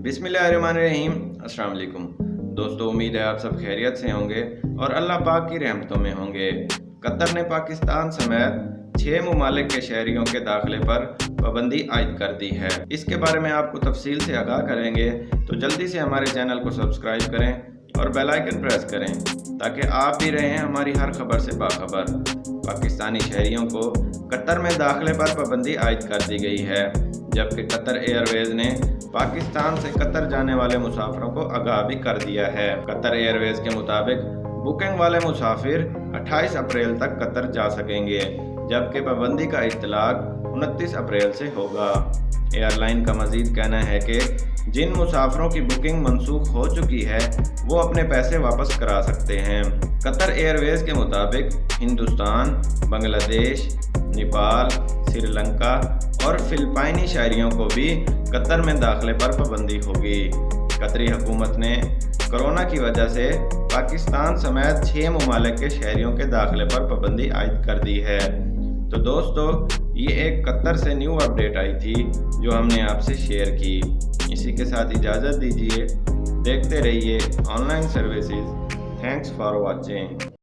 बिस्मिल्लाहिर्रहमानिर्रहीम। अस्सलाम वालेकुम दोस्तों, उम्मीद है आप सब खैरियत से होंगे और अल्लाह पाक की रहमतों में होंगे। कतर ने पाकिस्तान समेत 6 ममालिक के शहरियों के दाखिले पर पाबंदी आयद कर दी है। इसके बारे में आपको तफसील से आगाह करेंगे, तो जल्दी से हमारे चैनल को सब्सक्राइब करें और बेल आइकन प्रेस करें ताकि आप भी रहें हमारी हर खबर से बाखबर। पाकिस्तानी शहरियों को कतर में दाखिले पर पाबंदी आयद कर दी गई है, जबकि कतर एयरवेज ने पाकिस्तान से कतर जाने वाले मुसाफिरों को आगाह भी कर दिया है। कतर एयरवेज के मुताबिक बुकिंग वाले मुसाफिर 28 अप्रैल तक कतर जा सकेंगे, जबकि पाबंदी का इत्तलाक 29 अप्रैल से होगा। एयरलाइन का मजीद कहना है कि जिन मुसाफिरों की बुकिंग मनसूख हो चुकी है वो अपने पैसे वापस करा सकते हैं। कतर एयरवेज के मुताबिक हिंदुस्तान, बांग्लादेश, नेपाल, श्रीलंका और फिलिपाइनी शहरियों को भी कतर में दाखिले पर पाबंदी होगी। कतरी हुकूमत ने कोरोना की वजह से पाकिस्तान समेत 6 ममालिक के शहरियों के दाखिले पर पाबंदी आयद कर दी है। तो दोस्तों, ये एक कतर से न्यू अपडेट आई थी जो हमने आपसे शेयर की। इसी के साथ इजाज़त दीजिए। देखते रहिए online services. Thanks for watching.